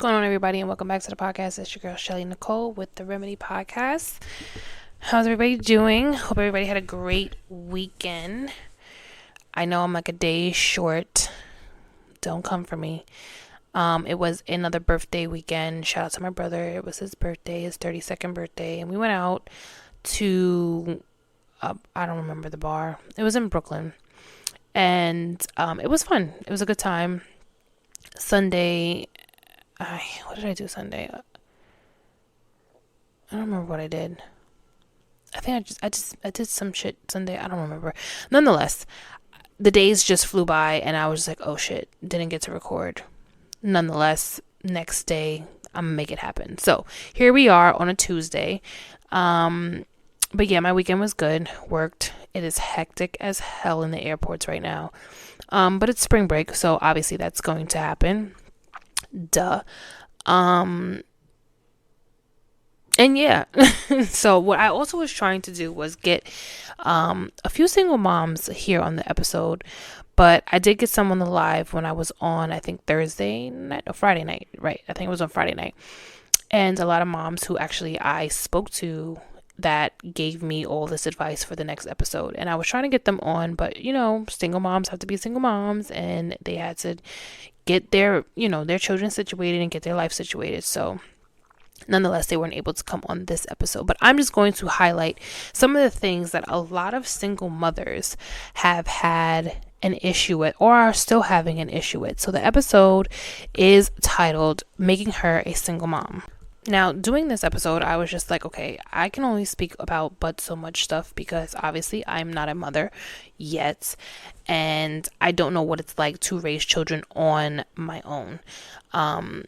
going on, everybody, and welcome back to the podcast. It's your girl Shelly Nicole with the Remedy Podcast. How's everybody doing? Hope everybody had a great weekend. I know I'm like a day short. Don't come for me. It was another birthday weekend. Shout out to my brother. It was his birthday, his 32nd birthday, and we went out to I don't remember the bar. It was in Brooklyn, and it was fun. It was a good time. Sunday, what did I do Sunday? I don't remember what I did. I think I did some shit Sunday. I don't remember. Nonetheless, the days just flew by, and I was like, oh shit, didn't get to record. Nonetheless, next day, I'm gonna make it happen. So here we are on a Tuesday. But yeah, my weekend was good. Worked. It is hectic as hell in the airports right now. But it's spring break, so obviously that's going to happen. Duh. And yeah, so what I also was trying to do was get a few single moms here on the episode, but I did get some on the live when I was on, I think Friday night, right? I think it was on Friday night. And a lot of moms who actually I spoke to that gave me all this advice for the next episode. And I was trying to get them on, but single moms have to be single moms, and they had to get their children situated and get their life situated. So nonetheless, they weren't able to come on this episode, but I'm just going to highlight some of the things that a lot of single mothers have had an issue with or are still having an issue with. So the episode is titled Making Her a Single Mom. Now, doing this episode, I was just like, okay, I can only speak about but so much stuff because obviously I'm not a mother yet, and I don't know what it's like to raise children on my own. And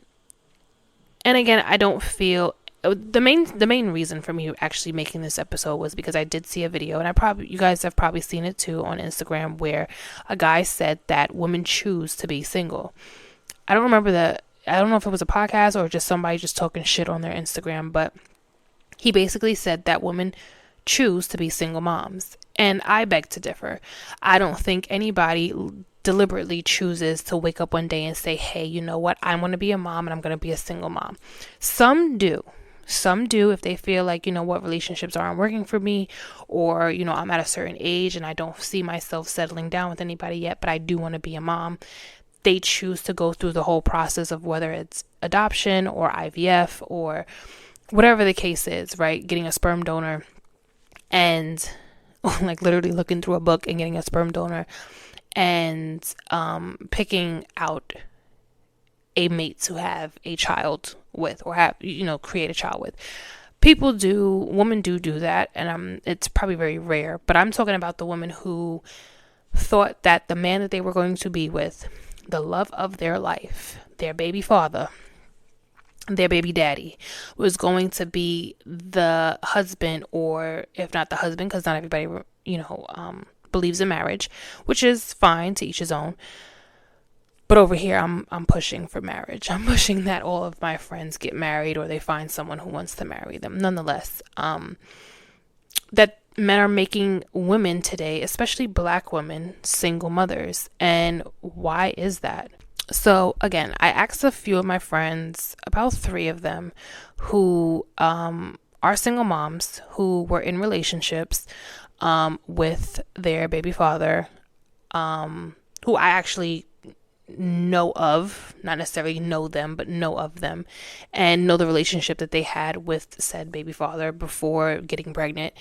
again, I don't feel the main reason for me actually making this episode was because I did see a video, and you guys have probably seen it too on Instagram, where a guy said that women choose to be single. I don't know if it was a podcast or just somebody just talking shit on their Instagram, but he basically said that women choose to be single moms. And I beg to differ. I don't think anybody deliberately chooses to wake up one day and say, hey, you know what? I want to be a mom and I'm going to be a single mom. Some do. Some do if they feel like, what, relationships aren't working for me, or, I'm at a certain age and I don't see myself settling down with anybody yet, but I do want to be a mom. They choose to go through the whole process of whether it's adoption or IVF or whatever the case is, right? Getting a sperm donor and like literally looking through a book and getting a sperm donor and picking out a mate to have a child with or have, create a child with. Women do that, and it's probably very rare, but I'm talking about the women who thought that the man that they were going to be with, the love of their life, their baby father, their baby daddy, was going to be the husband, or if not the husband, because not everybody, believes in marriage, which is fine, to each his own. But over here, I'm pushing for marriage. I'm pushing that all of my friends get married or they find someone who wants to marry them. Nonetheless, that men are making women today, especially Black women, single mothers. And why is that? So again, I asked a few of my friends, about 3 of them, who are single moms, who were in relationships with their baby father, who I actually know of, not necessarily know them, but know of them, and know the relationship that they had with said baby father before getting pregnant,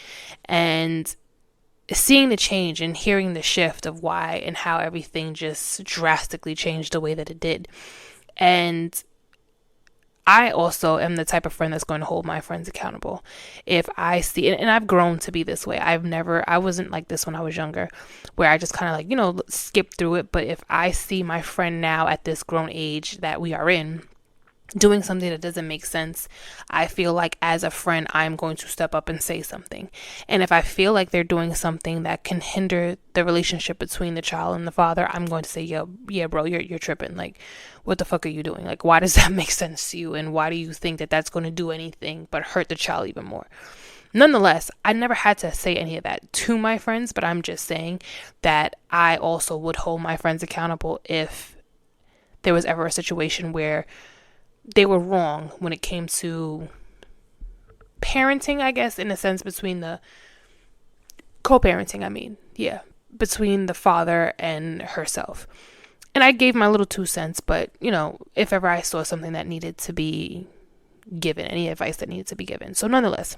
and seeing the change and hearing the shift of why and how everything just drastically changed the way that it did. And I also am the type of friend that's going to hold my friends accountable. If I see, and I've grown to be this way. I wasn't like this when I was younger, where I just kind of like, skip through it. But if I see my friend now at this grown age that we are in, doing something that doesn't make sense, I feel like as a friend, I'm going to step up and say something. And if I feel like they're doing something that can hinder the relationship between the child and the father, I'm going to say, yeah, bro, you're tripping. Like, what the fuck are you doing? Like, why does that make sense to you? And why do you think that that's going to do anything but hurt the child even more? Nonetheless, I never had to say any of that to my friends, but I'm just saying that I also would hold my friends accountable if there was ever a situation where they were wrong when it came to parenting, I guess, in a sense, between the co-parenting, between the father and herself. And I gave my little 2 cents, but, if ever I saw something that needed to be given, any advice that needed to be given. So nonetheless,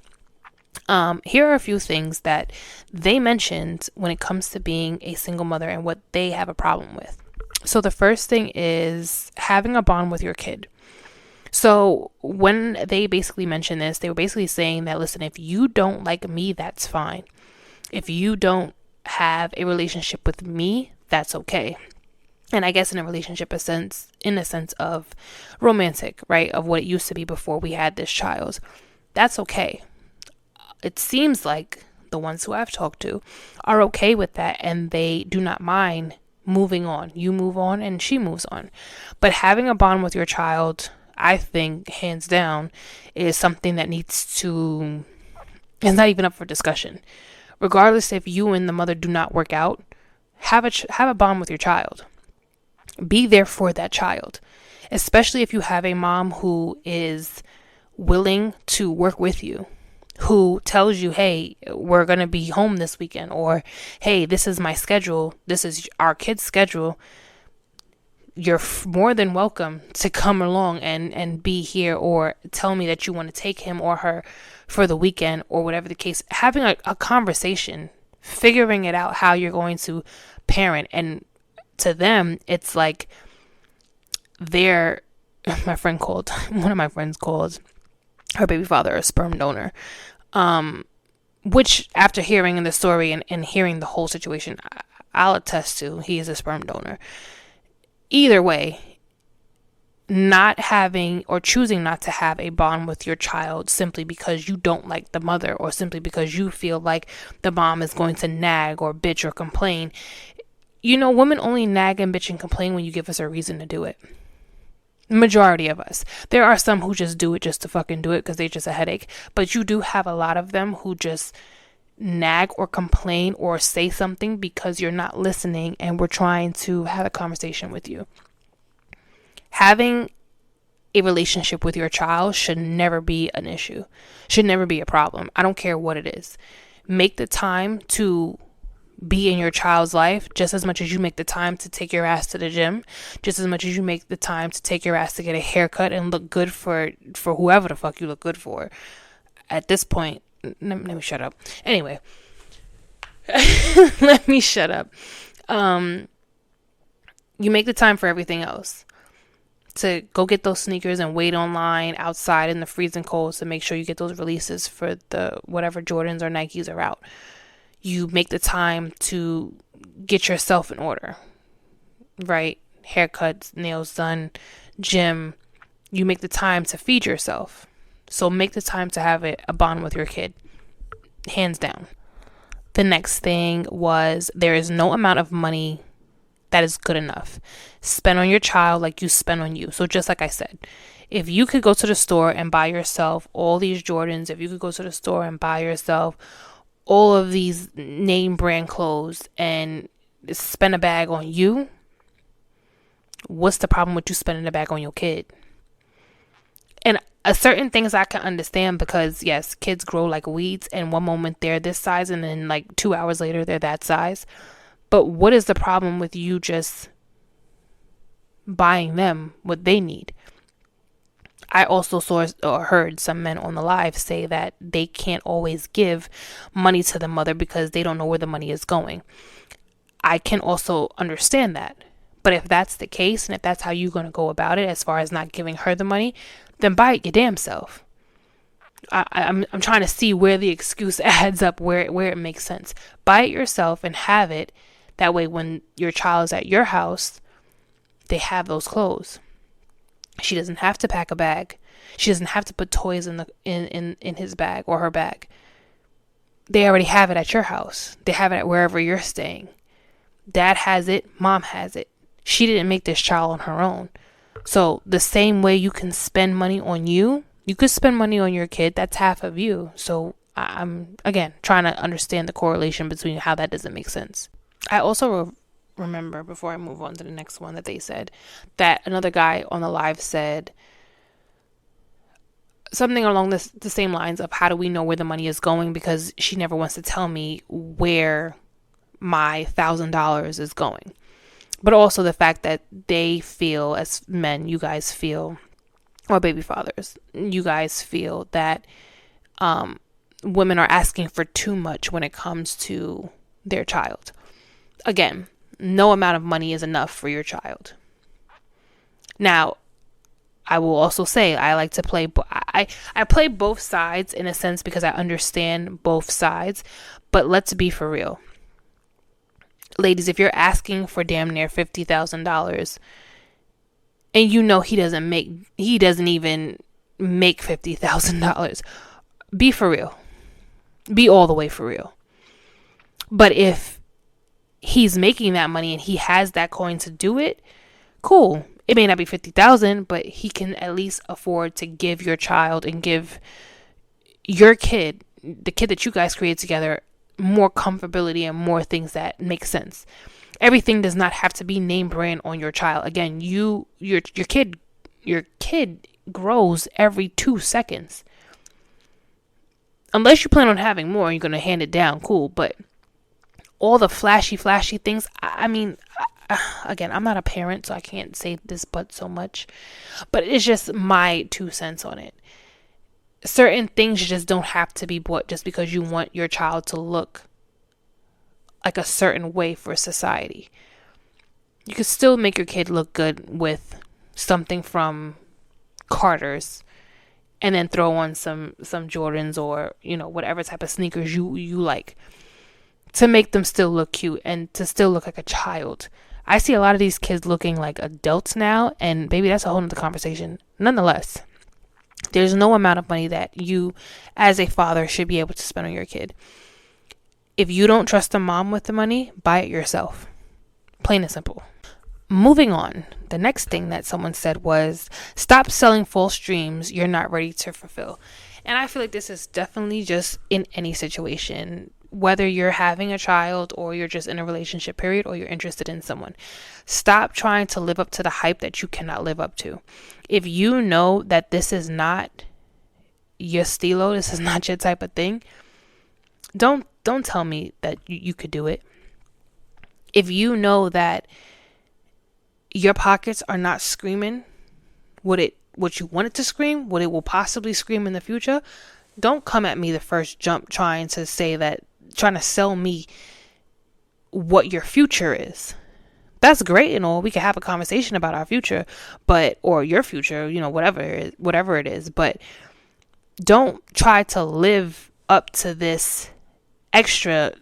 here are a few things that they mentioned when it comes to being a single mother and what they have a problem with. So the first thing is having a bond with your kid. So when they basically mentioned this, they were basically saying that, listen, if you don't like me, that's fine. If you don't have a relationship with me, that's okay. And I guess in a relationship, in a sense of romantic, right? Of what it used to be before we had this child. That's okay. It seems like the ones who I've talked to are okay with that, and they do not mind moving on. You move on and she moves on. But having a bond with your child, I think, hands down, is something that is not even up for discussion. Regardless if you and the mother do not work out, have a bond with your child. Be there for that child, especially if you have a mom who is willing to work with you, who tells you, hey, we're going to be home this weekend, or hey, this is my schedule, this is our kid's schedule. You're more than welcome to come along and be here, or tell me that you want to take him or her for the weekend, or whatever the case. Having a conversation, figuring it out how you're going to parent. And to them, it's like one of my friends called her baby father a sperm donor. Which, after hearing the story and hearing the whole situation, I'll attest to, he is a sperm donor. Either way, not having or choosing not to have a bond with your child simply because you don't like the mother, or simply because you feel like the mom is going to nag or bitch or complain. Women only nag and bitch and complain when you give us a reason to do it. Majority of us. There are some who just do it just to fucking do it because they're just a headache. But you do have a lot of them who just nag or complain or say something because you're not listening and we're trying to have a conversation with you. Having a relationship with your child should never be an issue. Should never be a problem. I don't care what it is. Make the time to be in your child's life just as much as you make the time to take your ass to the gym, just as much as you make the time to take your ass to get a haircut and look good for whoever the fuck you look good for. At this point, let me shut up. Anyway, let me shut up. You make the time for everything else. To go get those sneakers and wait online outside in the freezing cold to make sure you get those releases for the whatever Jordans or Nikes are out. You make the time to get yourself in order, right? Haircuts, nails done, gym. You make the time to feed yourself. So make the time to have a bond with your kid, hands down. The next thing was, there is no amount of money that is good enough. Spend on your child like you spend on you. So just like I said, if you could go to the store and buy yourself all these Jordans, if you could go to the store and buy yourself all of these name brand clothes and spend a bag on you, what's the problem with you spending a bag on your kid? And certain things I can understand, because yes, kids grow like weeds, and one moment they're this size and then like 2 hours later they're that size. But what is the problem with you just buying them what they need? I also saw or heard some men on the live say that they can't always give money to the mother because they don't know where the money is going. I can also understand that. But if that's the case, and if that's how you're going to go about it, as far as not giving her the money, then buy it your damn self. I'm trying to see where the excuse adds up, where it makes sense. Buy it yourself and have it. That way when your child is at your house, they have those clothes. She doesn't have to pack a bag. She doesn't have to put toys in his bag or her bag. They already have it at your house. They have it at wherever you're staying. Dad has it. Mom has it. She didn't make this child on her own. So the same way you can spend money on you, you could spend money on your kid. That's half of you. So I'm, again, trying to understand the correlation between how that doesn't make sense. I also remember, before I move on to the next one, that they said that another guy on the live said, something along the same lines of, how do we know where the money is going? Because she never wants to tell me where my $1,000 is going. But also the fact that they feel, as men, you guys feel, or baby fathers, you guys feel that women are asking for too much when it comes to their child. Again, no amount of money is enough for your child. Now, I will also say I like to play, I play both sides in a sense because I understand both sides, but let's be for real. Ladies, if you're asking for damn near $50,000 and you know he doesn't even make $50,000, be for real. Be all the way for real. But if he's making that money and he has that coin to do it, cool. It may not be 50,000, but he can at least afford to give your child and give your kid, the kid that you guys created together, more comfortability and more things that make sense. Everything does not have to be name brand on your child. Again, your kid grows every 2 seconds. Unless you plan on having more and you're going to hand it down, cool. But all the flashy things, I mean, again, I'm not a parent, so I can't say this but so much. But it's just my 2 cents on it. Certain things just don't have to be bought just because you want your child to look like a certain way for society. You can still make your kid look good with something from Carter's and then throw on some Jordans or, whatever type of sneakers you like to make them still look cute and to still look like a child. I see a lot of these kids looking like adults now, and baby, that's a whole nother conversation. Nonetheless, there's no amount of money that you as a father should be able to spend on your kid. If you don't trust a mom with the money, buy it yourself. Plain and simple. Moving on, the next thing that someone said was, stop selling false dreams you're not ready to fulfill. And I feel like this is definitely just in any situation, whether you're having a child or you're just in a relationship period or you're interested in someone. Stop trying to live up to the hype that you cannot live up to. If you know that this is not your stilo, this is not your type of thing, don't tell me that you could do it. If you know that your pockets are not screaming what you want it to scream, what it will possibly scream in the future, don't come at me the first jump trying to sell me what your future is. That's great and all. We can have a conversation about our future, or your future, whatever it is, but don't try to live up to this extra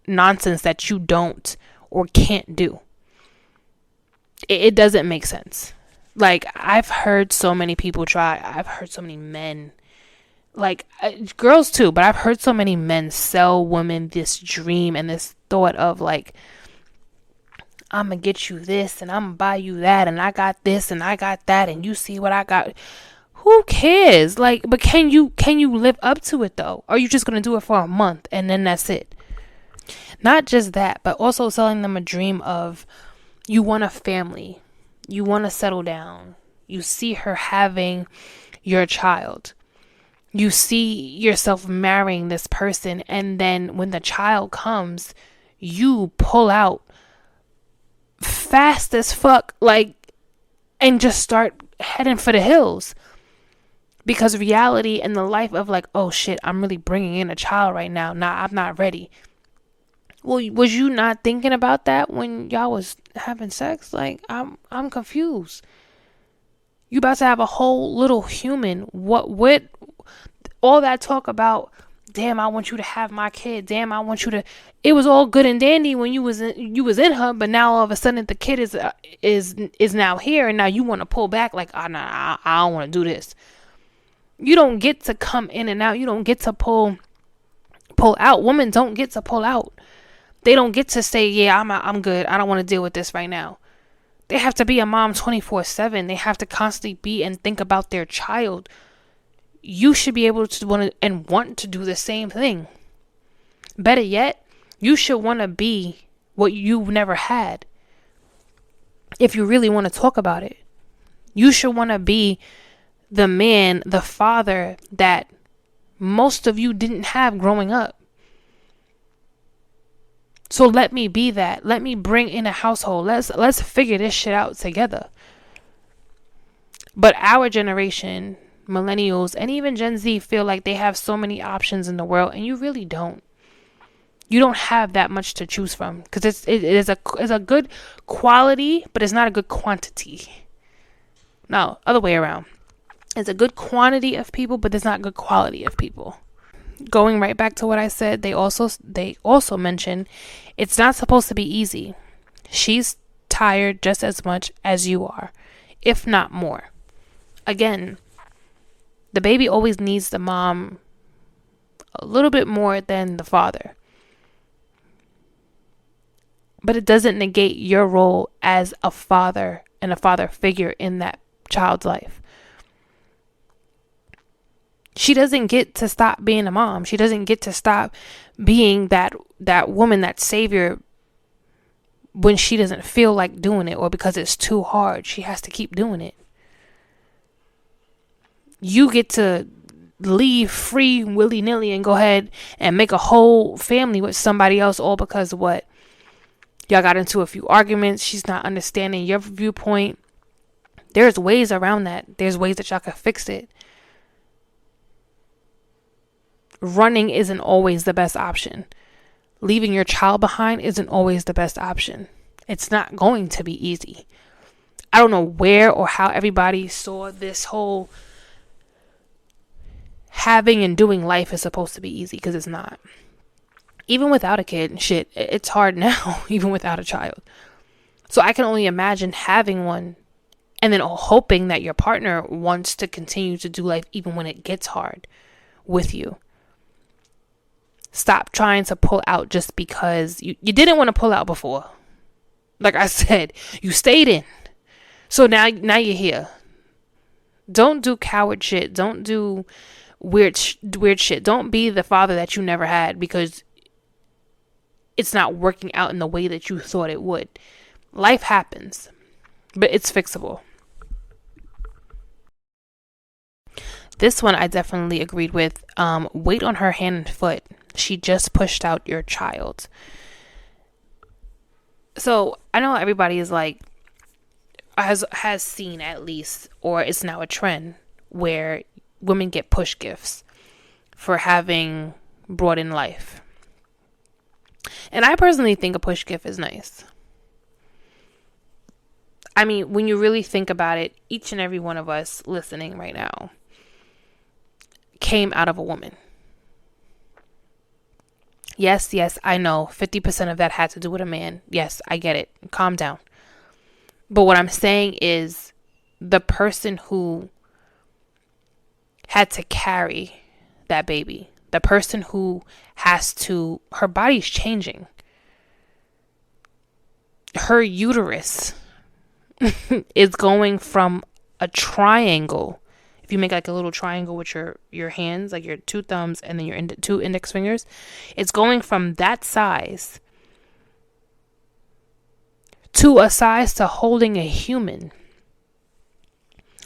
nonsense that you don't or can't do. It doesn't make sense. Like, I've heard so many people I've heard so many men, like girls too, but I've heard so many men sell women this dream and this thought of like, I'm gonna get you this and I'm gonna buy you that and I got this and I got that and you see what I got. Who cares? Like, but can you live up to it though? Or are you just gonna do it for a month and then that's it? Not just that, but also selling them a dream of, you want a family, you want to settle down, you see her having your child, you see yourself marrying this person, and then when the child comes, you pull out fast as fuck, like, and just start heading for the hills. Because reality and the life of like, oh shit, I'm really bringing in a child right now. Nah, I'm not ready. Well, was you not thinking about that when y'all was having sex? Like, I'm confused. You about to have a whole little human. What all that talk about, damn, I want you to have my kid. Damn, I want you to. It was all good and dandy when you was in her, but now all of a sudden the kid is now here, and now you want to pull back like, oh, nah, I don't want to do this. You don't get to come in and out. You don't get to pull out. Women don't get to pull out. They don't get to say, yeah, I'm good. I don't want to deal with this right now. They have to be a mom 24/7. They have to constantly be and think about their child. You should be able to want to do the same thing. Better yet, you should want to be what you've never had. If you really want to talk about it, you should want to be the man, the father that most of you didn't have growing up. So let me be that. Let me bring in a household. Let's figure this shit out together. But our generation, millennials, and even Gen Z feel like they have so many options in the world, and you really don't. You don't have that much to choose from, because it's a good quality, but it's not a good quantity. No, other way around. It's a good quantity of people, but there's not good quality of people. Going right back to what I said, they also mention it's not supposed to be easy. She's tired just as much as you are, if not more. Again, the baby always needs the mom a little bit more than the father. But it doesn't negate your role as a father and a father figure in that child's life. She doesn't get to stop being a mom. She doesn't get to stop being that woman, that savior, when she doesn't feel like doing it or because it's too hard. She has to keep doing it. You get to leave free willy-nilly and go ahead and make a whole family with somebody else, all because what? Y'all got into a few arguments. She's not understanding your viewpoint. There's ways around that. There's ways that y'all can fix it. Running isn't always the best option. Leaving your child behind isn't always the best option. It's not going to be easy. I don't know where or how everybody saw this whole having and doing life is supposed to be easy, because it's not. Even without a kid, shit, it's hard now, even without a child. So I can only imagine having one and then hoping that your partner wants to continue to do life even when it gets hard with you. Stop trying to pull out just because you didn't want to pull out before. Like I said, you stayed in. So now you're here. Don't do coward shit. Don't do weird shit. Don't be the father that you never had because it's not working out in the way that you thought it would. Life happens, but it's fixable. This one I definitely agreed with. Wait on her hand and foot. She just pushed out your child. So I know everybody is like, has seen at least, or it's now a trend where women get push gifts for having brought in life. And I personally think a push gift is nice. I mean, when you really think about it, each and every one of us listening right now came out of a woman. Yes, I know 50% of that had to do with a man. Yes, I get it. Calm down. But what I'm saying is the person who had to carry that baby, the person who her body's changing. Her uterus is going from a triangle. If you make like a little triangle with your hands, like your two thumbs and then your two index fingers, it's going from that size to a size to holding a human.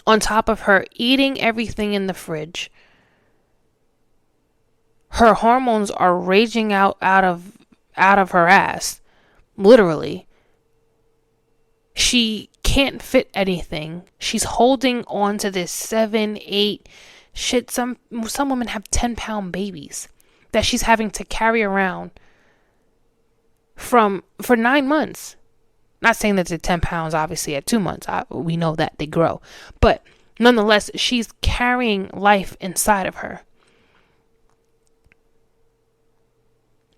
On top of her eating everything in the fridge, her hormones are raging out of her ass, literally. She can't fit anything. She's holding on to this 7, 8 shit. Some women have 10-pound babies that she's having to carry around for 9 months. Not saying that they're 10 pounds, obviously, at 2 months. We know that they grow. But nonetheless, she's carrying life inside of her.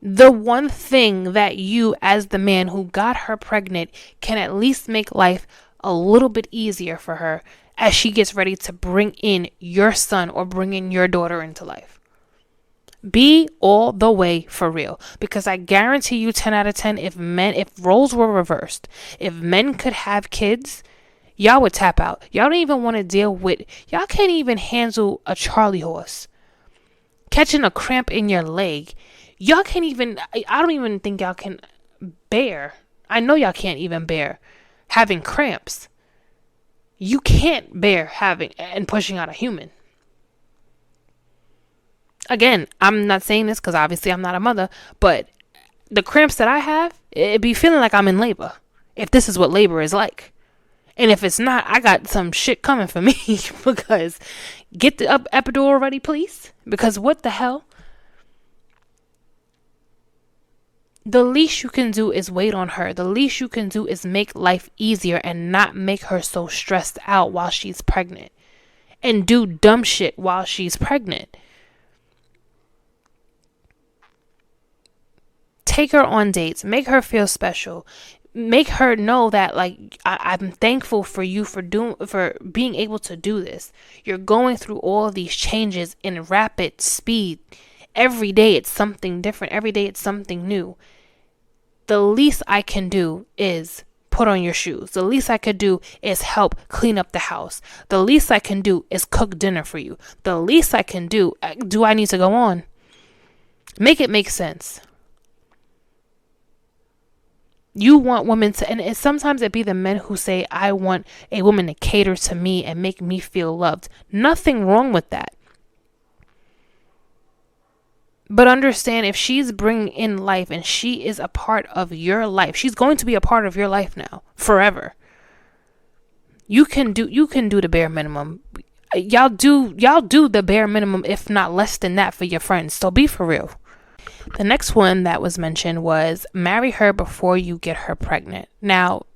The one thing that you, as the man who got her pregnant, can at least make life a little bit easier for her as she gets ready to bring in your son or bring in your daughter into life. Be all the way for real, because I guarantee you 10 out of 10, if roles were reversed, if men could have kids, y'all would tap out. Y'all don't even want to y'all can't even handle a Charlie horse. Catching a cramp in your leg. Y'all can't even, I don't even think y'all can bear. I know y'all can't even bear having cramps. You can't bear having and pushing out a human. Again, I'm not saying this because obviously I'm not a mother, but the cramps that I have, it'd be feeling like I'm in labor. If this is what labor is like. And if it's not, I got some shit coming for me because get the epidural ready, please. Because what the hell? The least you can do is wait on her. The least you can do is make life easier and not make her so stressed out while she's pregnant. And do dumb shit while she's pregnant. Take her on dates. Make her feel special. Make her know that, like, I'm thankful for you for being able to do this. You're going through all these changes in rapid speed. Every day it's something different. Every day it's something new. The least I can do is put on your shoes. The least I could do is help clean up the house. The least I can do is cook dinner for you. The least I can do I need to go on? Make it make sense. You want women to, and sometimes it be the men who say, I want a woman to cater to me and make me feel loved. Nothing wrong with that. But understand, if she's bringing in life and she is a part of your life, she's going to be a part of your life now, forever. You can do the bare minimum. Y'all do the bare minimum, if not less than that, for your friends. So be for real. The next one that was mentioned was marry her before you get her pregnant. Now,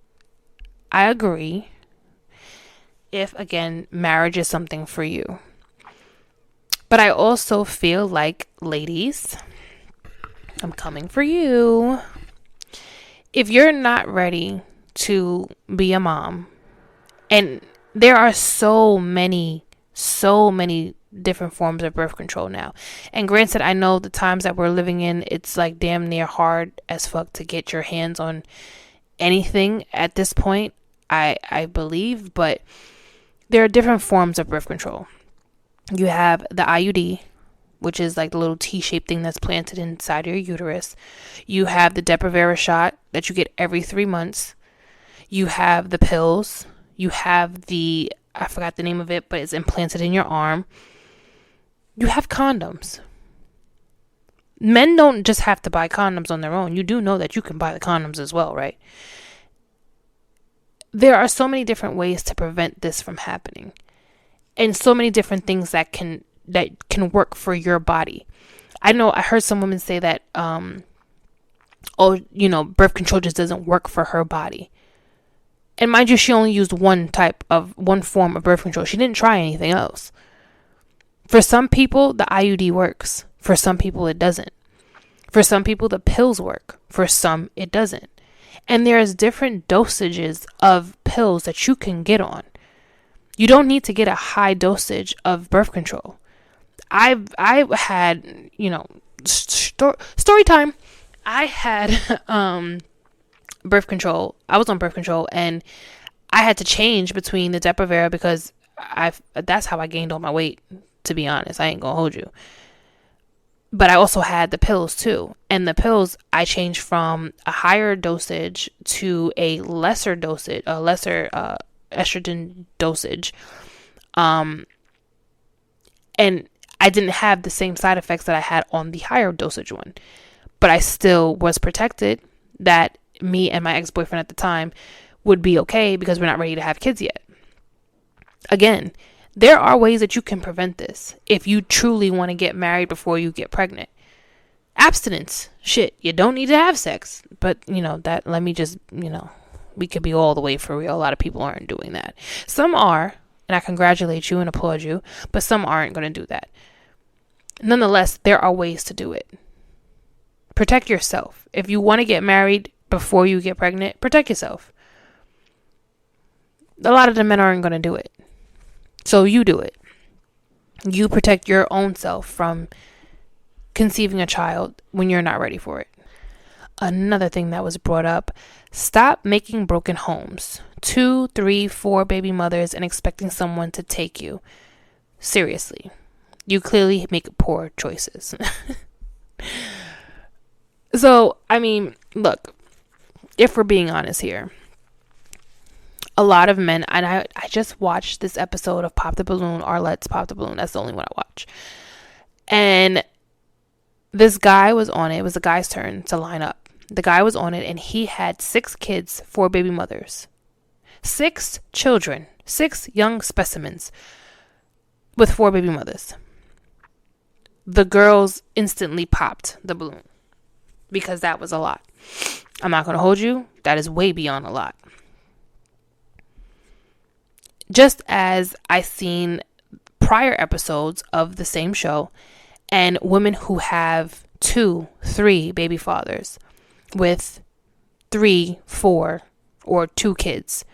I agree. If, again, marriage is something for you. But I also feel like, ladies, I'm coming for you. If you're not ready to be a mom, and there are so many different forms of birth control now. And granted, I know the times that we're living in, it's like damn near hard as fuck to get your hands on anything at this point, I believe. But there are different forms of birth control. You have the IUD, which is like the little T-shaped thing that's planted inside your uterus. You have the Depo-Provera shot that you get every 3 months. You have the pills. You have the, I forgot the name of it, but it's implanted in your arm. You have condoms. Men don't just have to buy condoms on their own. You do know that you can buy the condoms as well, right? There are so many different ways to prevent this from happening. And so many different things that can work for your body. I know I heard some women say that, birth control just doesn't work for her body. And mind you, she only used one form of birth control. She didn't try anything else. For some people, the IUD works. For some people, it doesn't. For some people, the pills work. For some, it doesn't. And there's different dosages of pills that you can get on. You don't need to get a high dosage of birth control. I've had, story time. I had birth control. I was on birth control, and I had to change between the Depo-Provera because that's how I gained all my weight, to be honest. I ain't gonna hold you. But I also had the pills too. And the pills, I changed from a higher dosage to a lesser dosage, estrogen dosage. And I didn't have the same side effects that I had on the higher dosage one. But I still was protected that me and my ex-boyfriend at the time would be okay because we're not ready to have kids yet. Again, there are ways that you can prevent this if you truly want to get married before you get pregnant. Abstinence. Shit, you don't need to have sex. But, we could be all the way for real. A lot of people aren't doing that. Some are, and I congratulate you and applaud you, but some aren't going to do that. Nonetheless, there are ways to do it. Protect yourself. If you want to get married before you get pregnant, protect yourself. A lot of the men aren't going to do it. So you do it. You protect your own self from conceiving a child when you're not ready for it. Another thing that was brought up, stop making broken homes. 2, 3, 4 baby mothers and expecting someone to take you. Seriously. You clearly make poor choices. So, look, if we're being honest here, a lot of men, and I just watched this episode of Pop the Balloon, or Let's Pop the Balloon. That's the only one I watch. And this guy was on it. It was the guy's turn to line up. The guy was on it, and he had 6 kids, 4 baby mothers. 6 children, 6 young specimens with 4 baby mothers. The girls instantly popped the balloon because that was a lot. I'm not going to hold you. That is way beyond a lot. Just as I seen prior episodes of the same show and women who have 2, 3 baby fathers with 3, 4, or 2 kids,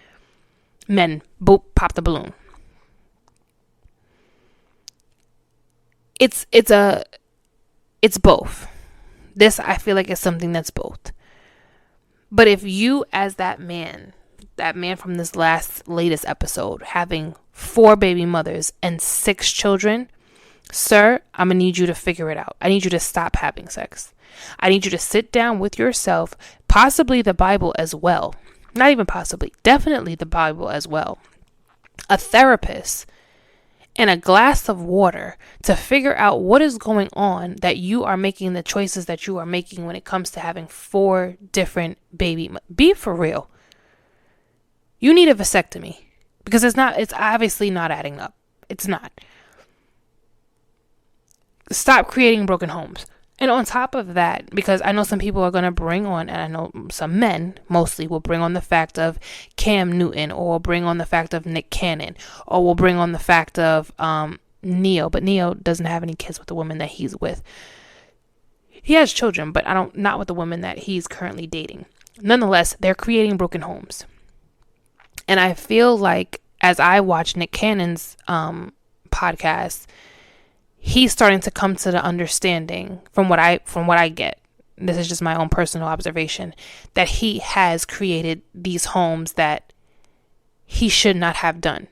men boop pop the balloon. It's both. This, I feel like, is something that's both. But if you, as that man from this latest episode, having 4 baby mothers and 6 children, sir, I'm gonna need you to figure it out. I need you to stop having sex. I need you to sit down with yourself, possibly the Bible as well. Not even possibly, definitely the Bible as well. A therapist and a glass of water to figure out what is going on that you are making the choices that you are making when it comes to having 4 different be for real. You need a vasectomy because it's obviously not adding up. It's not. Stop creating broken homes. And on top of that, because I know some people are going to bring on, and I know some men mostly will bring on the fact of Cam Newton, or will bring on the fact of Nick Cannon, or will bring on the fact of Neo. But Neo doesn't have any kids with the woman that he's with. He has children, but not with the woman that he's currently dating. Nonetheless, they're creating broken homes. And I feel like as I watch Nick Cannon's podcast, he's starting to come to the understanding from what I get. This is just my own personal observation, that he has created these homes that he should not have done,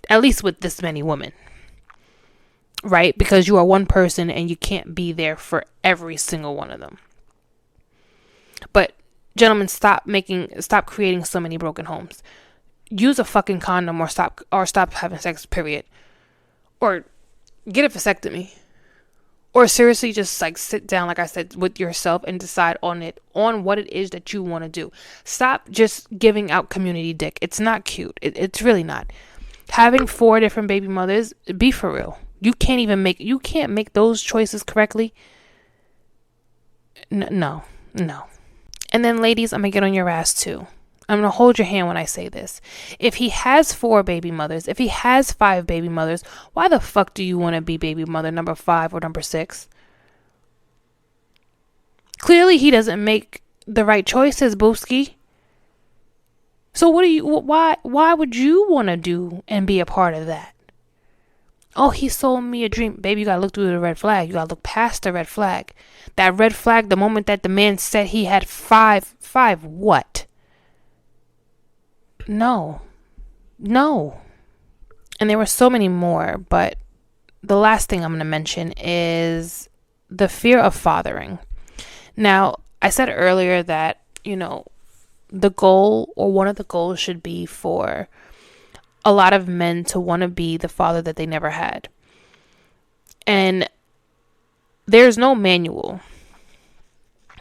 at least with this many women, right? Because you are one person and you can't be there for every single one of them. But gentlemen, stop creating so many broken homes. Use a fucking condom, or stop having sex, period. Or get a vasectomy, or seriously just like sit down, like I said, with yourself and decide on what it is that you want to do. Stop just giving out community dick. It's not cute. It's really not. Having 4 different baby mothers, be for real. You can't make those choices correctly. No. And then ladies, I'm gonna get on your ass too. I'm going to hold your hand when I say this. If he has 4 baby mothers, if he has 5 baby mothers, why the fuck do you want to be baby mother number 5 or number 6? Clearly he doesn't make the right choices, Booski. So why would you want to do and be a part of that? Oh, he sold me a dream. Baby, you got to look through the red flag. You got to look past the red flag. That red flag, the moment that the man said he had 5 what? No. And there were so many more, but the last thing I'm going to mention is the fear of fathering. Now, I said earlier that, the goal, or one of the goals, should be for a lot of men to want to be the father that they never had. And there's no manual.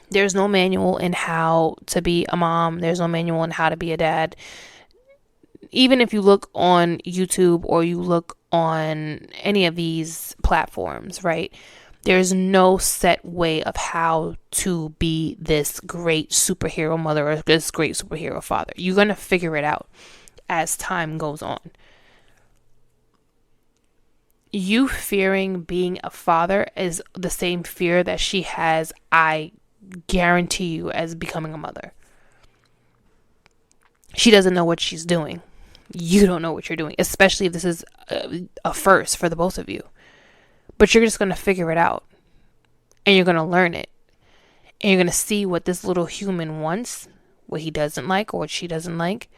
There's no manual in how to be a mom. There's no manual in how to be a dad. Even if you look on YouTube or you look on any of these platforms, right? There's no set way of how to be this great superhero mother or this great superhero father. You're going to figure it out as time goes on. You fearing being a father is the same fear that she has, I guarantee you, as becoming a mother. She doesn't know what she's doing. You don't know what you're doing, especially if this is a first for the both of you. But you're just going to figure it out, and you're going to learn it, and you're going to see what this little human wants, what he doesn't like or what she doesn't like,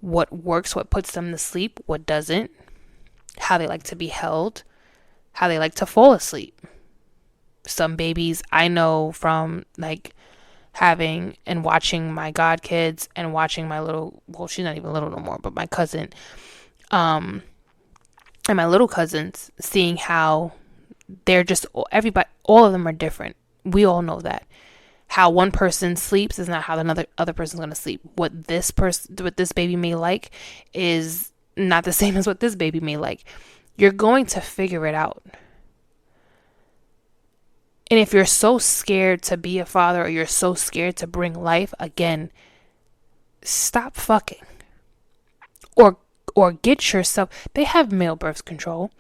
what works, what puts them to sleep, what doesn't, how they like to be held, how they like to fall asleep. Some babies I know from having and watching my god kids and watching my little, well, she's not even little no more, but my cousin, and my little cousins, seeing how they're just, everybody, all of them are different. We all know that. How one person sleeps is not how another other person's going to sleep. What this baby may like is not the same as what this baby may like. You're going to figure it out. And if you're so scared to be a father, or you're so scared to bring life, again, stop fucking. Or get yourself, they have male birth control.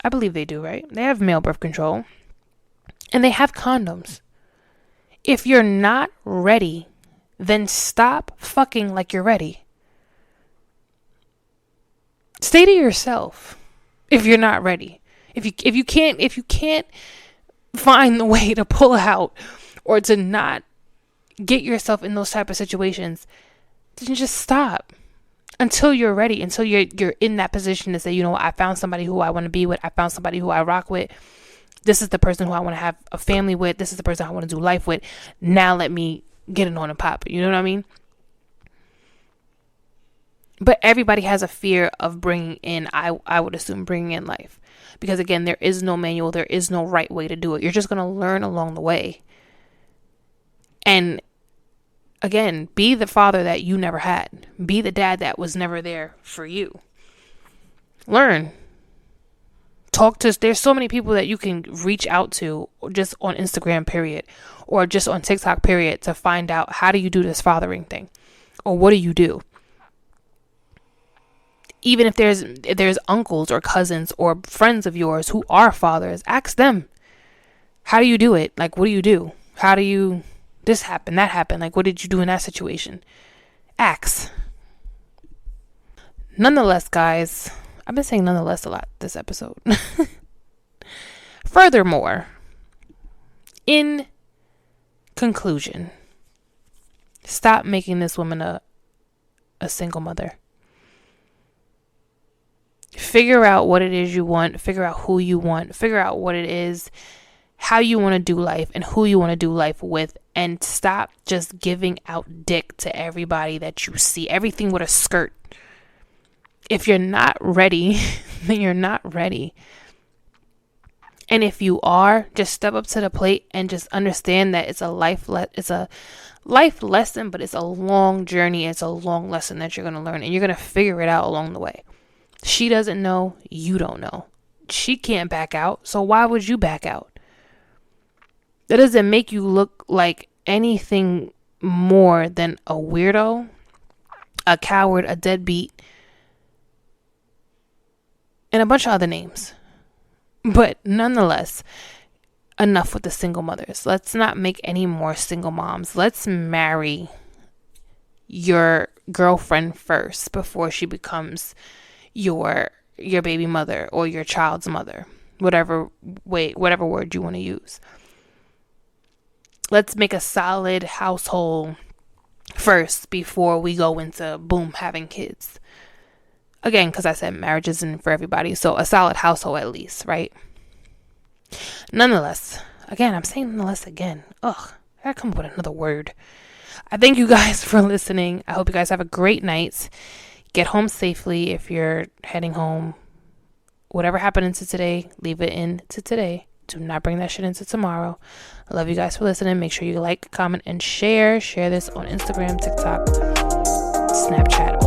I believe they do, right? They have male birth control. And they have condoms. If you're not ready, then stop fucking like you're ready. Stay to yourself if you're not ready. If you can't find the way to pull out or to not get yourself in those type of situations, then just stop until you're ready, until you're in that position to say, you know what, I found somebody who I want to be with. I found somebody who I rock with. This is the person who I want to have a family with. This is the person I want to do life with. Now let me get it on and pop. You know what I mean? But everybody has a fear of bringing in, I would assume, bringing in life. Because again, there is no manual. There is no right way to do it. You're just going to learn along the way. And again, be the father that you never had. Be the dad that was never there for you. Learn. Talk to, there's so many people that you can reach out to just on Instagram, period, or just on TikTok, period, to find out, how do you do this fathering thing, or what do you do? Even if there's uncles or cousins or friends of yours who are fathers, ask them, how do you do it? Like, what do you do? How do you, this happen, that happened? Like, what did you do in that situation? Ask. Nonetheless, guys, I've been saying nonetheless a lot this episode. Furthermore, in conclusion, stop making this woman a single mother. Figure out what it is you want. Figure out who you want. Figure out what it is, how you want to do life, and who you want to do life with. And stop just giving out dick to everybody that you see. Everything with a skirt. If you're not ready, then you're not ready. And if you are, just step up to the plate and just understand that it's a life lesson, but it's a long journey. It's a long lesson that you're going to learn, and you're going to figure it out along the way. She doesn't know, you don't know. She can't back out, so why would you back out? That doesn't make you look like anything more than a weirdo, a coward, a deadbeat, and a bunch of other names. But nonetheless, enough with the single mothers. Let's not make any more single moms. Let's marry your girlfriend first before she becomes your baby mother or your child's mother. Whatever word you want to use. Let's make a solid household first before we go into, boom, having kids. Again, because I said marriage isn't for everybody. So a solid household at least, right? Nonetheless, again, I'm saying nonetheless again. Ugh, I gotta come up with another word. I thank you guys for listening. I hope you guys have a great night. Get home safely if you're heading home. Whatever happened into today, leave it into today. Do not bring that shit into tomorrow. I love you guys for listening. Make sure you like, comment, and share. Share this on Instagram, TikTok, Snapchat,